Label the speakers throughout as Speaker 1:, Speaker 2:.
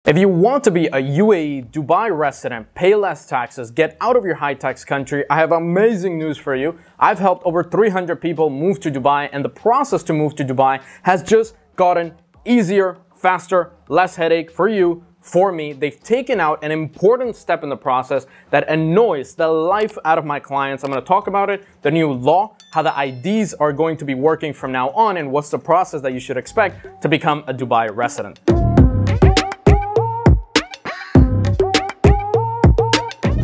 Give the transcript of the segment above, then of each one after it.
Speaker 1: If you want to be a UAE, Dubai resident, pay less taxes, get out of your high tax country, I have amazing news for you. I've helped over 300 people move to Dubai, and the process to move to Dubai has just gotten easier, faster, less headache for you, for me. They've taken out an important step in the process that annoys the life out of my clients. I'm going to talk about it, the new law, how the IDs are going to be working from now on, and what's the process that you should expect to become a Dubai resident.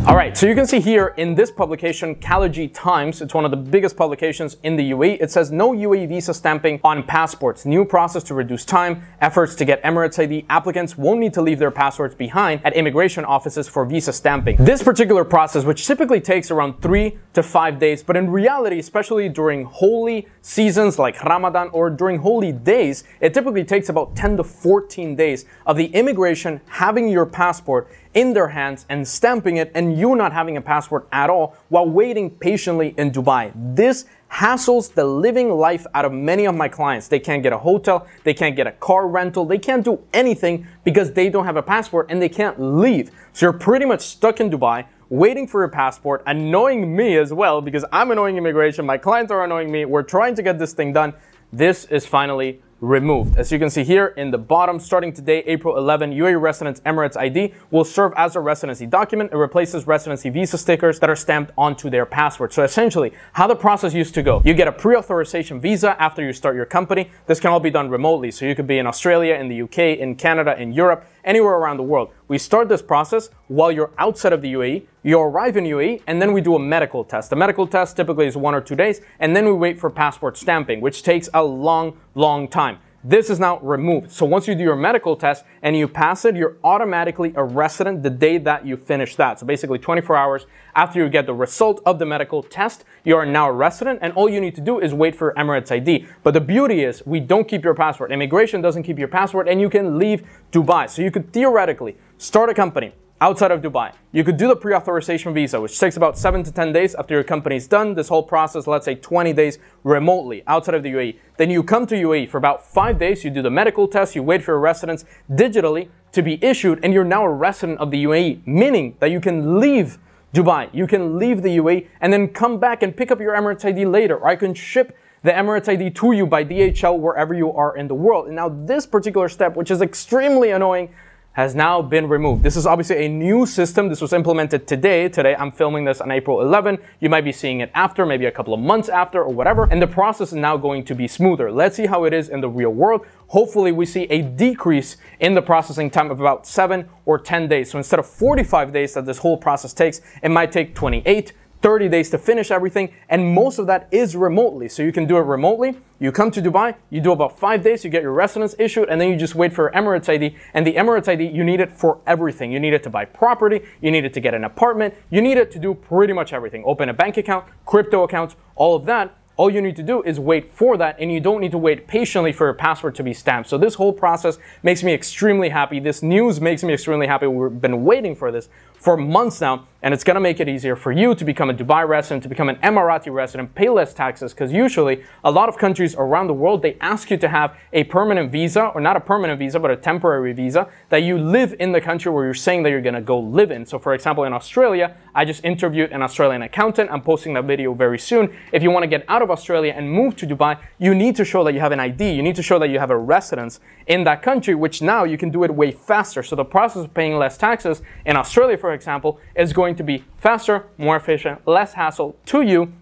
Speaker 1: Alright, so you can see here in this publication, Khaleej Times, it's one of the biggest publications in the UAE. It says no UAE visa stamping on passports. New process to reduce time. Efforts to get Emirates ID. Applicants won't need to leave their passports behind at immigration offices for visa stamping. This particular process, which typically takes around 3 to 5 days, but in reality, especially during holy seasons like Ramadan or during holy days, it typically takes about 10 to 14 days of the immigration having your passport in their hands and stamping it, and you not having a passport at all while waiting patiently in Dubai. This hassles the living life out of many of my clients. They can't get a hotel, they can't get a car rental, they can't do anything because they don't have a passport and they can't leave. So you're pretty much stuck in Dubai waiting for your passport, annoying me as well because I'm annoying immigration, my clients are annoying me, we're trying to get this thing done. This is finally removed. As you can see here in the bottom, starting today, April 11, UAE residents Emirates ID will serve as a residency document. It replaces residency visa stickers that are stamped onto their passport. So essentially, how the process used to go, you get a pre-authorization visa after you start your company. This can all be done remotely. So you could be in Australia, in the UK, in Canada, in Europe, anywhere around the world. We start this process while you're outside of the UAE. You arrive in UAE, and then we do a medical test. The medical test typically is 1 or 2 days, and then we wait for passport stamping, which takes a long time. This is now removed. So once you do your medical test and you pass it, you're automatically a resident the day that you finish that. So basically 24 hours after you get the result of the medical test, you are now a resident, and all you need to do is wait for Emirates ID. But the beauty is we don't keep your passport. Immigration doesn't keep your passport, and you can leave Dubai. So you could theoretically start a company outside of Dubai. You could do the pre-authorization visa, which takes about 7 to 10 days after your company's done. This whole process, let's say 20 days remotely outside of the UAE. Then you come to UAE for about 5 days. You do the medical test. You wait for your residence digitally to be issued, and you're now a resident of the UAE, meaning that you can leave Dubai. You can leave the UAE and then come back and pick up your Emirates ID later, or I can ship the Emirates ID to you by DHL wherever you are in the world. And now this particular step, which is extremely annoying, has now been removed. This is obviously a new system. This was implemented today. Today, I'm filming this on April 11. You might be seeing it after, maybe a couple of months after or whatever. And the process is now going to be smoother. Let's see how it is in the real world. Hopefully, we see a decrease in the processing time of about 7 or 10 days. So instead of 45 days that this whole process takes, it might take 28, 30 days to finish everything, and most of that is remotely. So you can do it remotely. You come to Dubai, you do about 5 days, you get your residence issued, and then you just wait for Emirates ID. And the Emirates ID, you need it for everything. You need it to buy property, you need it to get an apartment, you need it to do pretty much everything. Open a bank account, crypto accounts, all of that. All you need to do is wait for that, and you don't need to wait patiently for your passport to be stamped. So this whole process makes me extremely happy. This news makes me extremely happy. We've been waiting for this for months now, and it's gonna make it easier for you to become a Dubai resident, to become an Emirati resident, pay less taxes, because usually a lot of countries around the world, they ask you to have a permanent visa, or not a permanent visa, but a temporary visa, that you live in the country where you're saying that you're gonna go live in. So for example, in Australia, I just interviewed an Australian accountant. I'm posting that video very soon. If you wanna get out of Australia and move to Dubai, you need to show that you have an ID. You need to show that you have a residence in that country, which now you can do it way faster. So the process of paying less taxes in Australia, for example, is going to be faster, more efficient, less hassle to you,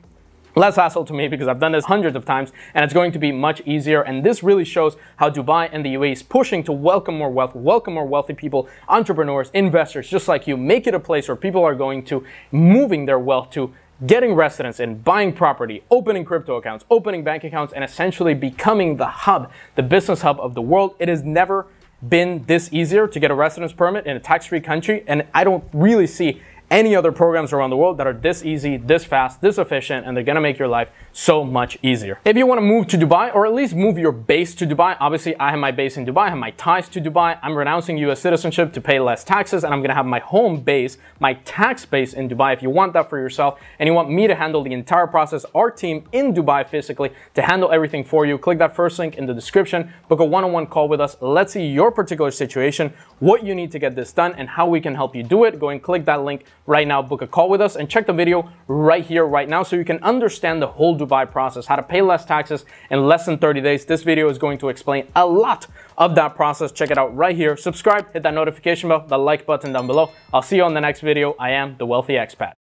Speaker 1: less hassle to me because I've done this hundreds of times, and it's going to be much easier. And this really shows how Dubai and the UAE is pushing to welcome more wealth, welcome more wealthy people, entrepreneurs, investors, just like you. Make it a place where people are going to moving their wealth to getting residence in, buying property, opening crypto accounts, opening bank accounts, and essentially becoming the hub, the business hub of the world. It has never been this easier to get a residence permit in a tax-free country, and I don't really see any other programs around the world that are this easy, this fast, this efficient, and they're gonna make your life so much easier. If you wanna move to Dubai, or at least move your base to Dubai, obviously I have my base in Dubai, I have my ties to Dubai, I'm renouncing US citizenship to pay less taxes, and I'm gonna have my home base, my tax base in Dubai. If you want that for yourself, and you want me to handle the entire process, our team in Dubai physically, to handle everything for you, click that first link in the description, book a one-on-one call with us. Let's see your particular situation, what you need to get this done, and how we can help you do it. Go and click that link right now, book a call with us, and check the video right here, right now, so you can understand the whole Dubai process, how to pay less taxes in less than 30 days. This video is going to explain a lot of that process. Check it out right here. Subscribe, hit that notification bell, the like button down below. I'll see you on the next video. I am the Wealthy Expat.